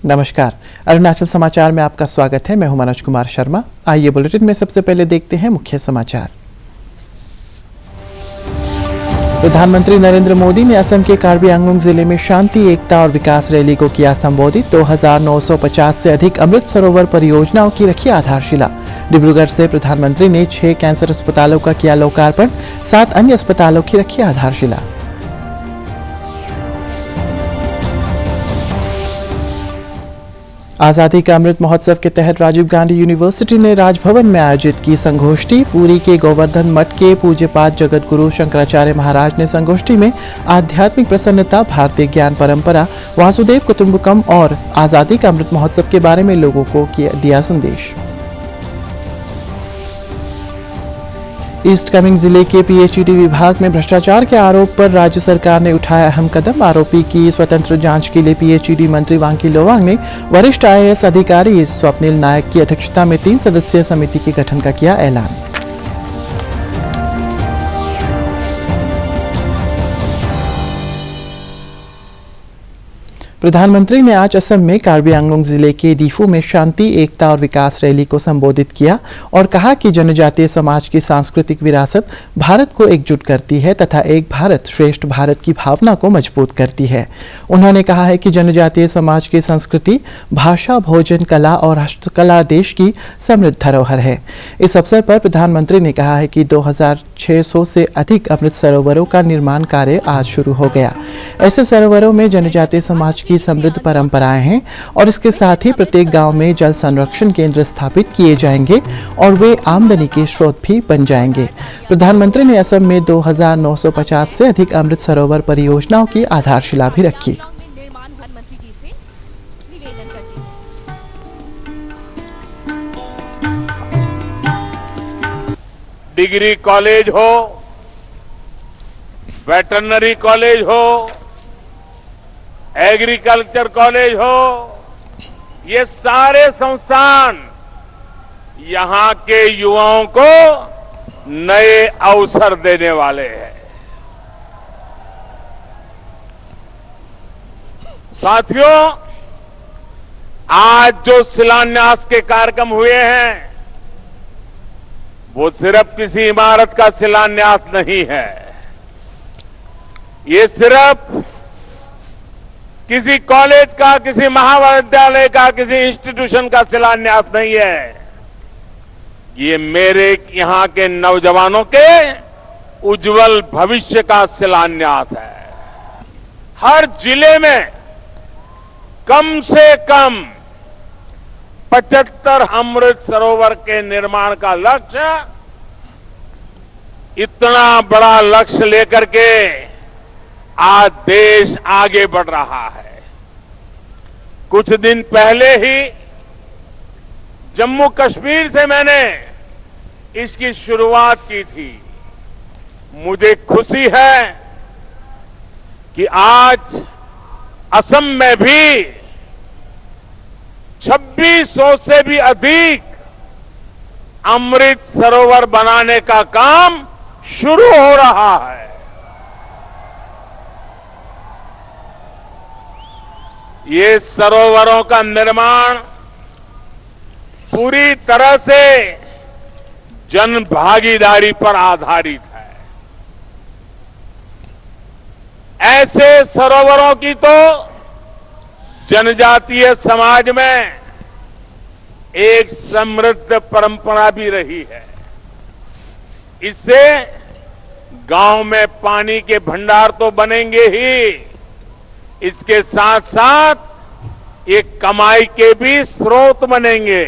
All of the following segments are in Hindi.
नमस्कार, अरुणाचल समाचार में आपका स्वागत है। मैं हूं मनोज कुमार शर्मा। आइए बुलेटिन में सबसे पहले देखते हैं मुख्य समाचार। प्रधानमंत्री नरेंद्र मोदी ने असम के कार्बी आंगलोंग जिले में शांति, एकता और विकास रैली को किया संबोधित। 2950 से अधिक अमृत सरोवर परियोजनाओं की रखी आधारशिला। डिब्रूगढ़ से प्रधानमंत्री ने 6 कैंसर अस्पतालों का किया लोकार्पण, 7 अन्य अस्पतालों की रखी आधारशिला। आज़ादी का अमृत महोत्सव के तहत राजीव गांधी यूनिवर्सिटी ने राजभवन में आयोजित की संगोष्ठी। पुरी के गोवर्धन मठ के पूज्यपाद जगत गुरु शंकराचार्य महाराज ने संगोष्ठी में आध्यात्मिक प्रसन्नता, भारतीय ज्ञान परंपरा, वासुदेव कुटुंबकम और आज़ादी का अमृत महोत्सव के बारे में लोगों को दिया संदेश। ईस्ट कामेंग जिले के पीएचईडी विभाग में भ्रष्टाचार के आरोप पर राज्य सरकार ने उठाया अहम कदम। आरोपी की स्वतंत्र जांच के लिए पीएचईडी मंत्री वांकी लोवांग ने वरिष्ठ आईएएस अधिकारी स्वप्निल नायक की अध्यक्षता में 3 सदस्यीय समिति के गठन का किया ऐलान। प्रधानमंत्री ने आज असम में कार्बी आंगलोंग जिले के दीफू में शांति, एकता और विकास रैली को संबोधित किया और कहा कि जनजातीय समाज की सांस्कृतिक विरासत भारत को एकजुट करती है तथा एक भारत श्रेष्ठ भारत की भावना को मजबूत करती है। उन्होंने कहा है कि जनजातीय समाज की संस्कृति, भाषा, भोजन, कला और हस्तकला देश की समृद्ध धरोहर है। इस अवसर पर प्रधानमंत्री ने कहा है कि 2600 से अधिक अमृत सरोवरों का निर्माण कार्य आज शुरू हो गया। ऐसे सरोवरों में जनजातीय समाज की समृद्ध परंपराएं हैं और इसके साथ ही प्रत्येक गांव में जल संरक्षण केंद्र स्थापित किए जाएंगे और वे आमदनी के स्रोत भी बन जाएंगे। प्रधानमंत्री ने असम में 2950 से अधिक अमृत सरोवर परियोजनाओं की आधारशिला भी रखी। डिग्री कॉलेज हो, वेटरनरी कॉलेज हो, एग्रीकल्चर कॉलेज हो, ये सारे संस्थान यहां के युवाओं को नए अवसर देने वाले हैं। साथियों, आज जो शिलान्यास के कार्यक्रम हुए हैं वो सिर्फ किसी इमारत का शिलान्यास नहीं है। ये सिर्फ किसी कॉलेज का, किसी महाविद्यालय का, किसी इंस्टीट्यूशन का शिलान्यास नहीं है। ये मेरे यहां के नौजवानों के उज्जवल भविष्य का शिलान्यास है। हर जिले में कम से कम 75 अमृत सरोवर के निर्माण का लक्ष्य, इतना बड़ा लक्ष्य लेकर के आज देश आगे बढ़ रहा है। कुछ दिन पहले ही जम्मू कश्मीर से मैंने इसकी शुरुआत की थी। मुझे खुशी है कि आज असम में भी 2600 से भी अधिक अमृत सरोवर बनाने का काम शुरू हो रहा है। ये सरोवरों का निर्माण पूरी तरह से जन भागीदारी पर आधारित है। ऐसे सरोवरों की तो जनजातीय समाज में एक समृद्ध परंपरा भी रही है। इससे गांव में पानी के भंडार तो बनेंगे ही, इसके साथ साथ एक कमाई के भी स्रोत बनेंगे।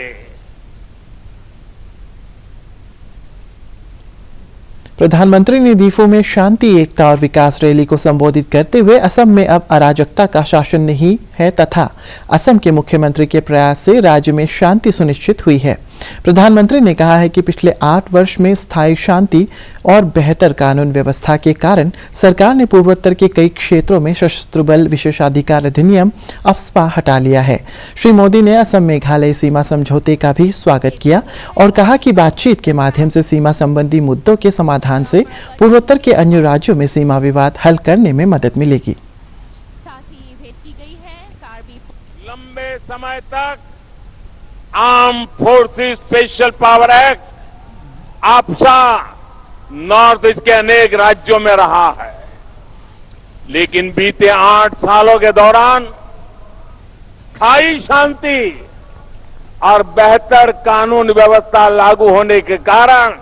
प्रधानमंत्री ने दीफू में शांति, एकता और विकास रैली को संबोधित करते हुए असम में अब अराजकता का शासन नहीं है तथा असम के मुख्यमंत्री के प्रयास से राज्य में शांति सुनिश्चित हुई है। प्रधानमंत्री ने कहा है कि पिछले 8 वर्ष में स्थायी शांति और बेहतर कानून व्यवस्था के कारण सरकार ने पूर्वोत्तर के कई क्षेत्रों में सशस्त्र बल विशेषाधिकार अधिनियम अफस्पा हटा लिया है। श्री मोदी ने असम मेघालय सीमा समझौते का भी स्वागत किया और कहा कि बातचीत के माध्यम से सीमा संबंधी मुद्दों के समाधान से पूर्वोत्तर के अन्य राज्यों में सीमा विवाद हल करने में मदद मिलेगी। लंबे समय तक arm forces special power act आपसा नॉर्थ ईस्ट के अनेक राज्यों में रहा है, लेकिन बीते 8 सालों के दौरान स्थायी शांति और बेहतर कानून व्यवस्था लागू होने के कारण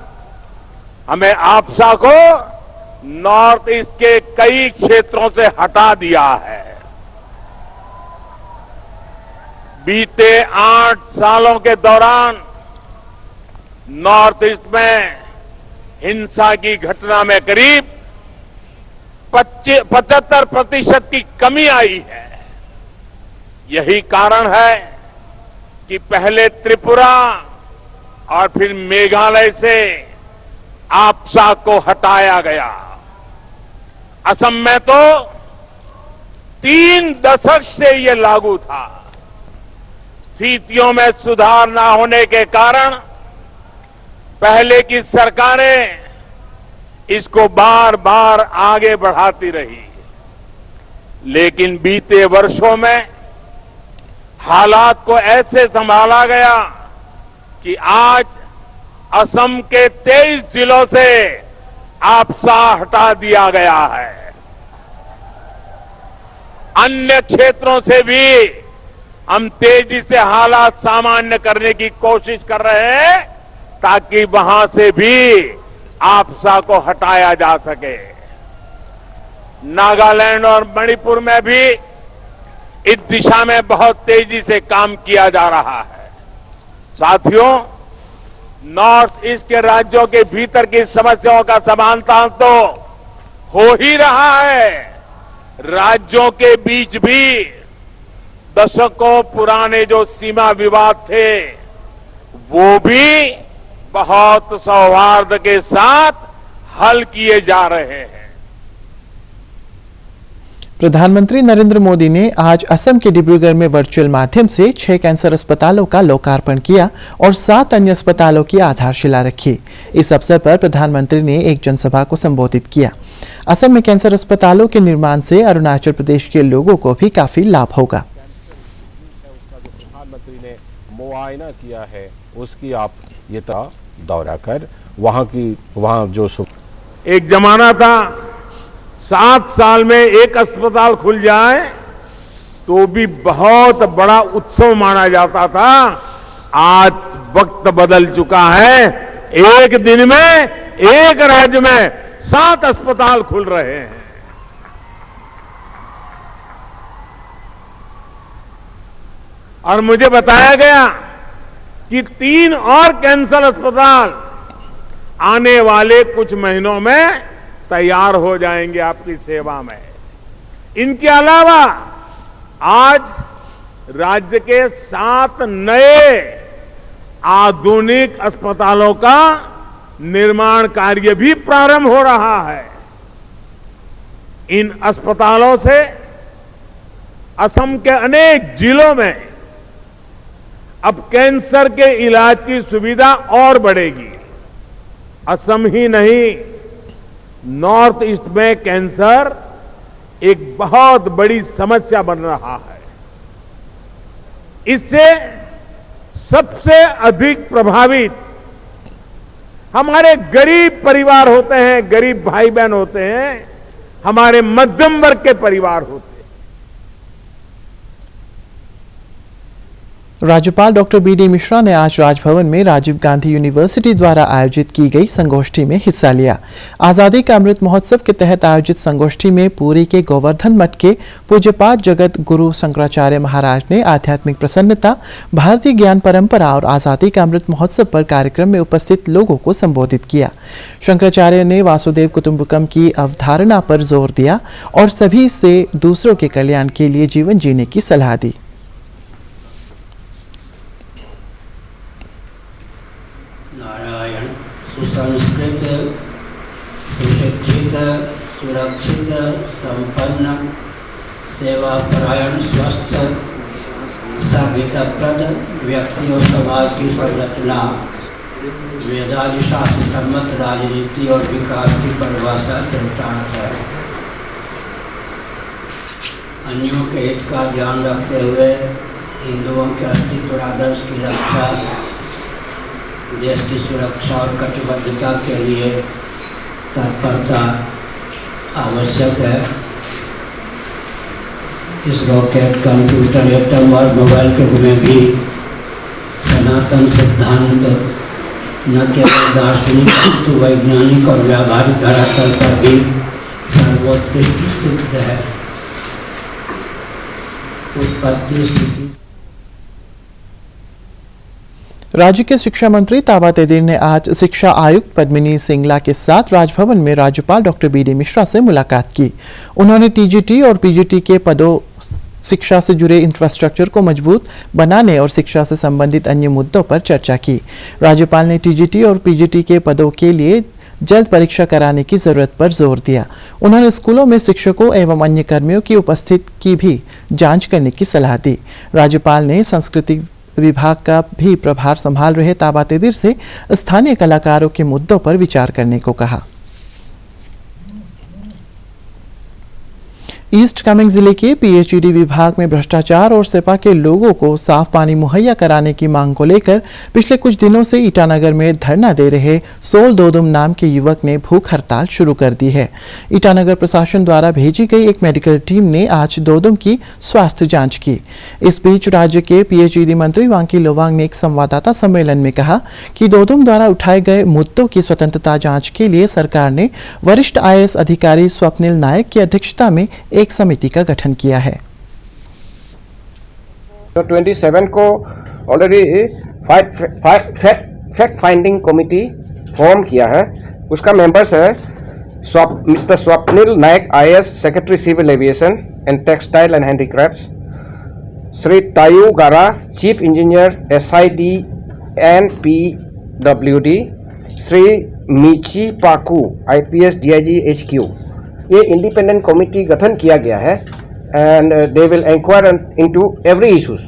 हमें आपसा को नॉर्थ ईस्ट के कई क्षेत्रों से हटा दिया है। बीते 8 सालों के दौरान नॉर्थ ईस्ट में हिंसा की घटना में करीब 75% की कमी आई है। यही कारण है कि पहले त्रिपुरा और फिर मेघालय से आपसा को हटाया गया। असम में तो 3 दशक से ये लागू था। स्थितियों में सुधार न होने के कारण पहले की सरकारें इसको बार बार आगे बढ़ाती रही, लेकिन बीते वर्षों में हालात को ऐसे संभाला गया कि आज असम के 23 जिलों से आपसा हटा दिया गया है। अन्य क्षेत्रों से भी हम तेजी से हालात सामान्य करने की कोशिश कर रहे हैं ताकि वहां से भी आपसा को हटाया जा सके। नागालैंड और मणिपुर में भी इस दिशा में बहुत तेजी से काम किया जा रहा है। साथियों, नॉर्थ ईस्ट के राज्यों के भीतर की समस्याओं का समाधान तो हो ही रहा है, राज्यों के बीच भी दशकों पुराने जो सीमा विवाद थे वो भी बहुत सौहार्द के साथ हल किए जा रहे हैं। प्रधानमंत्री नरेंद्र मोदी ने आज असम के डिब्रूगढ़ में वर्चुअल माध्यम से 6 कैंसर अस्पतालों का लोकार्पण किया और 7 अन्य अस्पतालों की आधारशिला रखी। इस अवसर पर प्रधानमंत्री ने एक जनसभा को संबोधित किया। असम में कैंसर अस्पतालों के निर्माण से अरुणाचल प्रदेश के लोगों को भी काफी लाभ होगा। प्रधानमंत्री ने मुआयना किया है, उसकी आप ये दौरा कर वहाँ जो एक जमाना था 7 साल में एक अस्पताल खुल जाए तो भी बहुत बड़ा उत्सव माना जाता था। आज वक्त बदल चुका है। एक दिन में एक राज्य में 7 अस्पताल खुल रहे हैं। और मुझे बताया गया कि 3 और कैंसर अस्पताल आने वाले कुछ महीनों में तैयार हो जाएंगे आपकी सेवा में। इनके अलावा आज राज्य के 7 नए आधुनिक अस्पतालों का निर्माण कार्य भी प्रारंभ हो रहा है। इन अस्पतालों से असम के अनेक जिलों में अब कैंसर के इलाज की सुविधा और बढ़ेगी। असम ही नहीं, नॉर्थ ईस्ट में कैंसर एक बहुत बड़ी समस्या बन रहा है। इससे सबसे अधिक प्रभावित हमारे गरीब परिवार होते हैं, गरीब भाई बहन होते हैं, हमारे मध्यम वर्ग के परिवार होते हैं। राज्यपाल डॉक्टर बी डी मिश्रा ने आज राजभवन में राजीव गांधी यूनिवर्सिटी द्वारा आयोजित की गई संगोष्ठी में हिस्सा लिया। आजादी का अमृत महोत्सव के तहत आयोजित संगोष्ठी में पुरी के गोवर्धन मठ के पूज्यपाद जगत गुरु शंकराचार्य महाराज ने आध्यात्मिक प्रसन्नता, भारतीय ज्ञान परंपरा और आजादी का अमृत महोत्सव पर कार्यक्रम में उपस्थित लोगों को संबोधित किया। शंकराचार्य ने वासुदेव कुटुंबकम की अवधारणा पर जोर दिया और सभी से दूसरों के कल्याण के लिए जीवन जीने की सलाह दी। सुसंस्कृत, सुशिक्षित, सुरक्षित, संपन्न, सेवापरायण, स्वस्थ, सभ्यताप्रद व्यक्ति और समाज की संरचना वेदादि शास्त्र सम्मत राजनीति और विकास की परिभाषा चरितार्थ है। अन्यों के हित का ध्यान रखते हुए हिंदुओं के अस्तित्व और आदर्श की रक्षा, देश की सुरक्षा और कटिबद्धता के लिए तत्परता आवश्यक है। इस रॉकेट, कंप्यूटर, एटम और मोबाइल के युग में भी सनातन सिद्धांत न केवल दार्शनिक अपितु वैज्ञानिक और व्यावहारिक धरातल पर भी सर्वोत्कृष्ट सिद्ध है। उत्पत्ति स्थिति। राज्य के शिक्षा मंत्री ताबा तेदिर ने आज शिक्षा आयुक्त पद्मिनी सिंगला के साथ राजभवन में राज्यपाल डॉक्टर बी डी मिश्रा से मुलाकात की। उन्होंने टीजीटी और पीजीटी के पदों, शिक्षा से जुड़े इंफ्रास्ट्रक्चर को मजबूत बनाने और शिक्षा से संबंधित अन्य मुद्दों पर चर्चा की। राज्यपाल ने टीजीटी और पीजीटी के पदों के लिए जल्द परीक्षा कराने की जरूरत पर जोर दिया। उन्होंने स्कूलों में शिक्षकों एवं अन्य कर्मियों की उपस्थिति की भी जांच करने की सलाह दी। राज्यपाल ने संस्कृति विभाग का भी प्रभार संभाल रहे ताबा तेदिर से स्थानीय कलाकारों के मुद्दों पर विचार करने को कहा। ईस्ट कामेंग जिले के पीएचईडी विभाग में भ्रष्टाचार और सेपा के लोगों को साफ पानी मुहैया कराने की मांग को लेकर पिछले कुछ दिनों से ईटानगर में धरना दे रहे सोल दोदुम नाम के युवक ने भूख हड़ताल शुरू कर दी है। ईटानगर प्रशासन द्वारा भेजी गई एक मेडिकल टीम ने आज दोदुम की स्वास्थ्य जांच की। इस बीच राज्य के पीएचईडी मंत्री वांकी लोवांग ने एक संवाददाता सम्मेलन में कहा कि दोदुम द्वारा उठाए गए मुद्दों की स्वतंत्रता जांच के लिए सरकार ने वरिष्ठ IAS अधिकारी स्वप्निल नायक की अध्यक्षता में एक समिति का गठन किया है। तो 27 को already fact finding committee form किया है। उसका मेंबर्स है mister Swapnil Nayak IAS secretary civil aviation and textile and handicrafts, Shri Tayu Gara chief engineer SID and PWD, Shri Michi Paku IPS DIG HQ। ये इंडिपेंडेंट कमेटी गठन किया गया है and they will inquire into every issues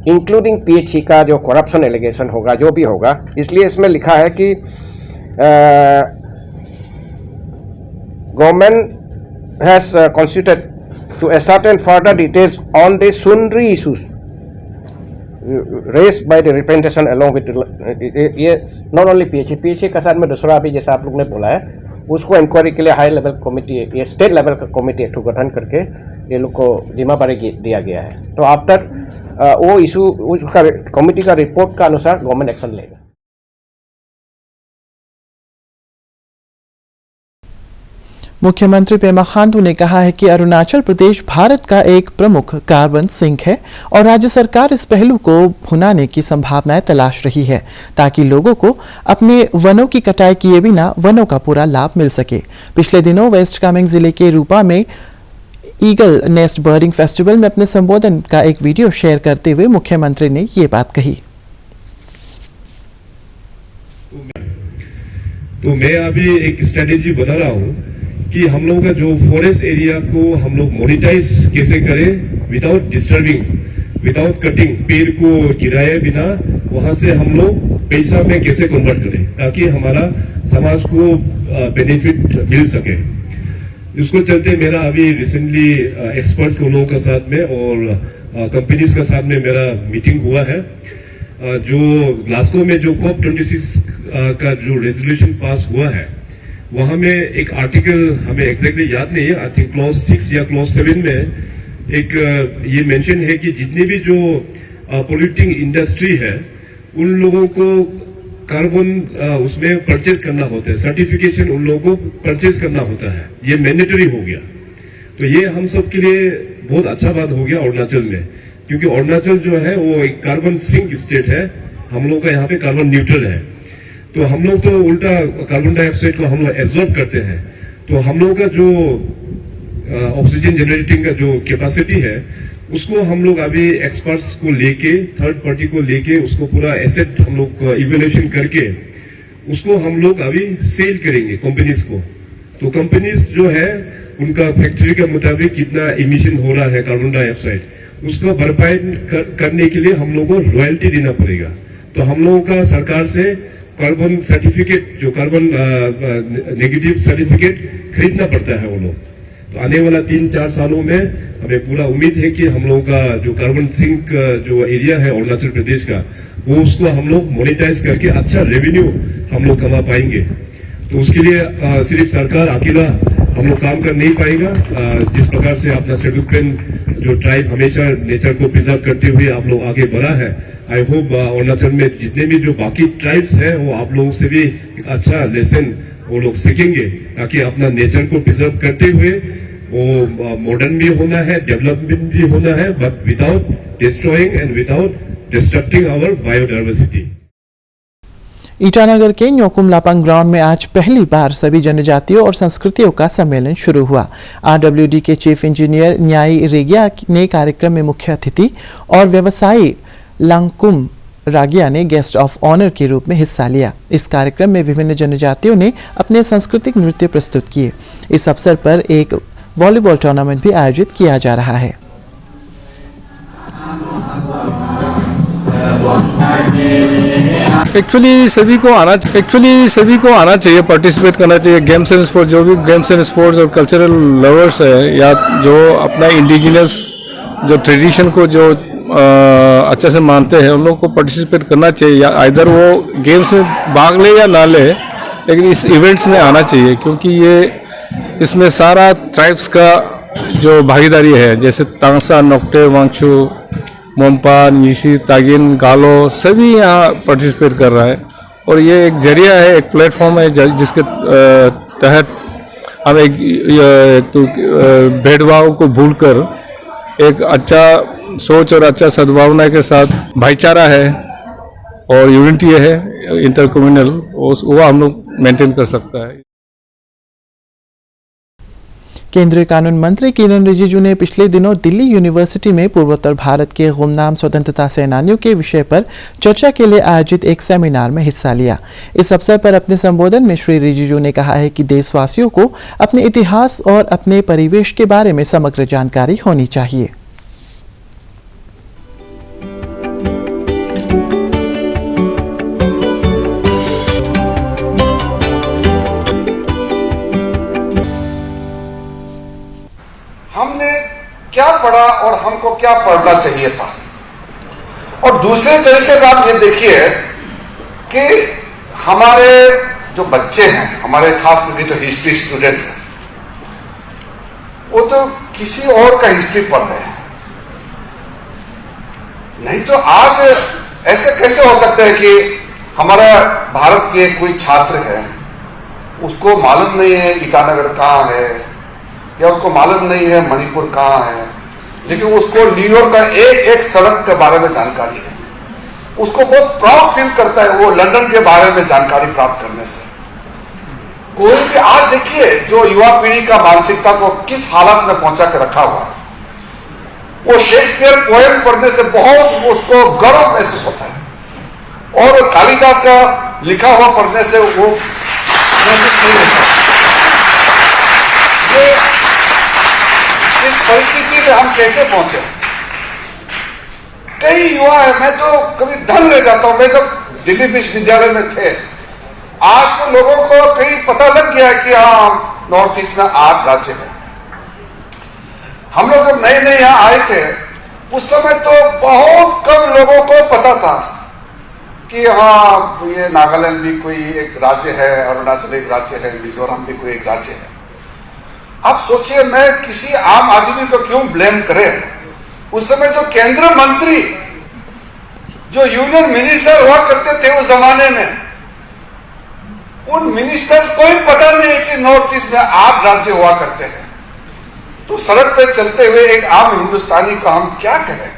including PHC का जो करप्शन एलिगेशन होगा, जो भी होगा। इसलिए इसमें लिखा है कि government has constituted to ascertain further details on the sundry issues raised by the representation along with ये नॉट ओनली PHC के साथ में दूसरा अभी जैसा आप लोग ने बोला है उसको इंक्वायरी के लिए हाई लेवल कमेटी, ये स्टेट लेवल का कमेटी एक गठन करके ये लोग को जिम्मेदारी दिया गया है। तो आफ्टर वो इशू उसका कमेटी का रिपोर्ट का अनुसार गवर्नमेंट एक्शन लेगा। मुख्यमंत्री पेमा खांडू ने कहा है कि अरुणाचल प्रदेश भारत का एक प्रमुख कार्बन सिंक है और राज्य सरकार इस पहलू को भुनाने की संभावनाएं तलाश रही है ताकि लोगों को अपने वनों की कटाई किए बिना वनों का पूरा लाभ मिल सके। पिछले दिनों वेस्ट कामेंग जिले के रूपा में ईगल नेस्ट बर्डिंग फेस्टिवल में अपने संबोधन का एक वीडियो शेयर करते हुए मुख्यमंत्री ने ये बात कही। तो मैं अभी एक स्ट्रेटेजी बना रहा हूँ कि हम लोगों का जो फॉरेस्ट एरिया को हम लोग मोनिटाइज कैसे करें विदाउट डिस्टर्बिंग, विदाउट कटिंग, पेड़ को गिराए बिना वहां से हम लोग पैसा में कैसे कन्वर्ट करें ताकि हमारा समाज को बेनिफिट मिल सके। इसको चलते मेरा अभी रिसेंटली एक्सपर्ट्स लोगों के साथ में और कंपनीज के साथ में मेरा मीटिंग हुआ है। जो ग्लासगो में जो COP26 का जो रेजोल्यूशन पास हुआ है वहां में एक आर्टिकल हमें एग्जैक्टली याद नहीं है, आई थिंक क्लॉज 6 या क्लॉज 7 में एक ये मेंशन है कि जितने भी जो पोल्यूटिंग इंडस्ट्री है उन लोगों को कार्बन उसमें परचेज करना होता है, सर्टिफिकेशन उन लोगों को परचेज करना होता है, ये मैंडेटरी हो गया। तो ये हम सब के लिए बहुत अच्छा बात हो गया अरुणाचल में, क्योंकि अरुणाचल जो है वो एक कार्बन सिंक स्टेट है, हम लोग का यहाँ पे कार्बन न्यूट्रल है। तो हम लोग तो उल्टा कार्बन डाइऑक्साइड को हम लोग एब्जॉर्ब करते हैं। तो हम लोग का जो ऑक्सीजन जनरेटिंग का जो कैपेसिटी है उसको हम लोग अभी एक्सपर्ट्स को लेके, थर्ड पार्टी को लेके उसको पूरा एसेट हम लोग इवैल्यूएशन करके उसको हम लोग अभी सेल करेंगे कंपनीज को। तो कंपनीज जो है उनका फैक्ट्री के मुताबिक कितना इमिशन हो रहा है कार्बन डाइऑक्साइड उसको भरपाई करने के लिए हम लोग को रॉयल्टी देना पड़ेगा। तो हम लोगों का सरकार से कार्बन सर्टिफिकेट, जो कार्बन नेगेटिव सर्टिफिकेट खरीदना पड़ता है वो लोग। तो आने वाला 3-4 सालों में हमें पूरा उम्मीद है कि हम लोगों का जो कार्बन सिंक जो एरिया है अरुणाचल प्रदेश का, वो उसको हम लोग मोनेटाइज करके अच्छा रेवेन्यू हम लोग कमा पाएंगे। तो उसके लिए सिर्फ सरकार अकेला हम लोग काम कर नहीं पाएगा। जिस प्रकार से अपना शेड्यूल जो ट्राइब हमेशा नेचर को प्रिजर्व करते हुए आप लोग आगे बढ़ा है, आई होप अरुणाचल में जितने भी जो बाकी ट्राइब्स हैं वो आप लोगों से भी अच्छा लेसन वो लोग सीखेंगे, ताकि अपना नेचर को प्रिजर्व करते हुए वो मॉडर्न भी होना है, डेवलपमेंट भी होना है, but without destroying and without destructing our biodiversity. Itanagar के न्योकुम लापंग ग्राउंड में आज पहली बार सभी जनजातियों और संस्कृतियों का सम्मेलन शुरू हुआ। आरडब्ल्यूडी के चीफ इंजीनियर न्याई रेगिया ने कार्यक्रम में मुख्य अतिथि और व्यवसायी लांगकुम रागिया ने गेस्ट ऑफ ऑनर के रूप में हिस्सा लिया। इस कार्यक्रम में विभिन्न जनजातियों ने अपने सांस्कृतिक नृत्य प्रस्तुत किए। इस अवसर पर एक वॉलीबॉल टूर्नामेंट भी आयोजित किया जा रहा है। एक्चुअली सभी को आना चाहिए, पार्टिसिपेट करना चाहिए। गेम्स एंड स्पोर्ट्स, जो भी गेम्स एंड स्पोर्ट्स और कल्चरल लवर्स है या जो अपना इंडिजिनस जो ट्रेडिशन को जो अच्छे से मानते हैं, उन लोगों को पार्टिसिपेट करना चाहिए। या आइदर वो गेम्स में भाग ले या ना ले, लेकिन इस इवेंट्स में आना चाहिए, क्योंकि ये इसमें सारा ट्राइब्स का जो भागीदारी है, जैसे तांगसा, नोक्टे, वांगचू, मोम्पा, नीसी, तागिन, गालो, सभी यहाँ पार्टिसिपेट कर रहा है। और ये एक जरिया है, एक प्लेटफॉर्म है जिसके तहत हम एक तो भेदभाव को भूलकर एक अच्छा सोच और अच्छा सद्भावना के साथ भाईचारा है और यूनिटी है इंटर कम्युनल, वो हम लोग मेंटेन कर सकता है। केंद्रीय कानून मंत्री किरण रिजिजू ने पिछले दिनों दिल्ली यूनिवर्सिटी में पूर्वोत्तर भारत के गुमनाम स्वतंत्रता सेनानियों के विषय पर चर्चा के लिए आयोजित एक सेमिनार में हिस्सा लिया। इस अवसर पर अपने संबोधन में श्री रिजिजू ने कहा है कि देशवासियों को अपने इतिहास और अपने परिवेश के बारे में समग्र जानकारी होनी चाहिए। हमने क्या पढ़ा और हमको क्या पढ़ना चाहिए था। और दूसरे तरीके से आप ये देखिए कि हमारे जो बच्चे हैं, हमारे खास करके जो हिस्ट्री स्टूडेंट्स हैं, वो तो किसी और का हिस्ट्री पढ़ रहे हैं। नहीं तो आज ऐसे कैसे हो सकता है कि हमारा भारत के कोई छात्र है, उसको मालूम नहीं है ईटानगर कहाँ है, या उसको मालूम नहीं है मणिपुर कहाँ है, लेकिन उसको न्यूयॉर्क का एक एक सड़क के बारे में जानकारी है। उसको बहुत प्राउड फील करता है वो लंदन के बारे में जानकारी प्राप्त करने से। कोई भी आज देखिए जो युवा पीढ़ी का मानसिकता को किस हालत में पहुंचा के रखा हुआ है। वो शेक्सपियर पोएम पढ़ने से बहुत उसको गर्व महसूस होता है, और कालिदास का लिखा हुआ पढ़ने से वो महसूस नहीं होता। इस परिस्थिति में हम कैसे पहुंचे? कई युवा है, मैं तो कभी धन ले जाता हूं। मैं जब दिल्ली विश्वविद्यालय में थे, आज तो लोगों को कहीं पता लग गया कि हाँ नॉर्थ ईस्ट में 8 राज्य है। हम लोग जब नए नए यहाँ आए थे, उस समय तो बहुत कम लोगों को पता था कि हाँ ये नागालैंड भी कोई एक राज्य है, अरुणाचल एक राज्य है, मिजोरम भी कोई एक राज्य है। आप सोचिए, मैं किसी आम आदमी को क्यों ब्लेम करें? उस समय जो केंद्र मंत्री, जो यूनियन मिनिस्टर हुआ करते थे उस जमाने में, उन मिनिस्टर्स को ही पता नहीं कि नॉर्थ ईस्ट में 8 राज्य हुआ करते हैं। तो सड़क पे चलते हुए एक आम हिंदुस्तानी को हम क्या कहें?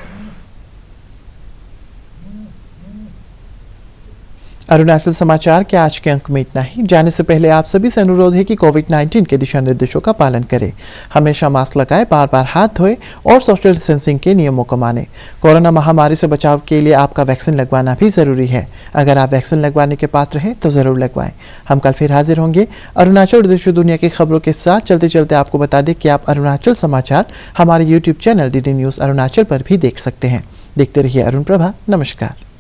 अरुणाचल समाचार के आज के अंक में इतना ही। जाने से पहले आप सभी से अनुरोध है कि कोविड-19 के दिशा निर्देशों का पालन करें, हमेशा मास्क लगाएं, बार बार हाथ धोएं और सोशल डिस्टेंसिंग के नियमों को मानें। कोरोना महामारी से बचाव के लिए आपका वैक्सीन लगवाना भी जरूरी है। अगर आप वैक्सीन लगवाने के पात्र हैं तो जरूर लगवाएं। हम कल फिर हाजिर होंगे अरुणाचल और देश दुनिया की खबरों के साथ। चलते चलते आपको बता दें कि आप अरुणाचल समाचार हमारे YouTube channel DD news Arunachal पर भी देख सकते हैं। देखते रहिए अरुण प्रभा। नमस्कार।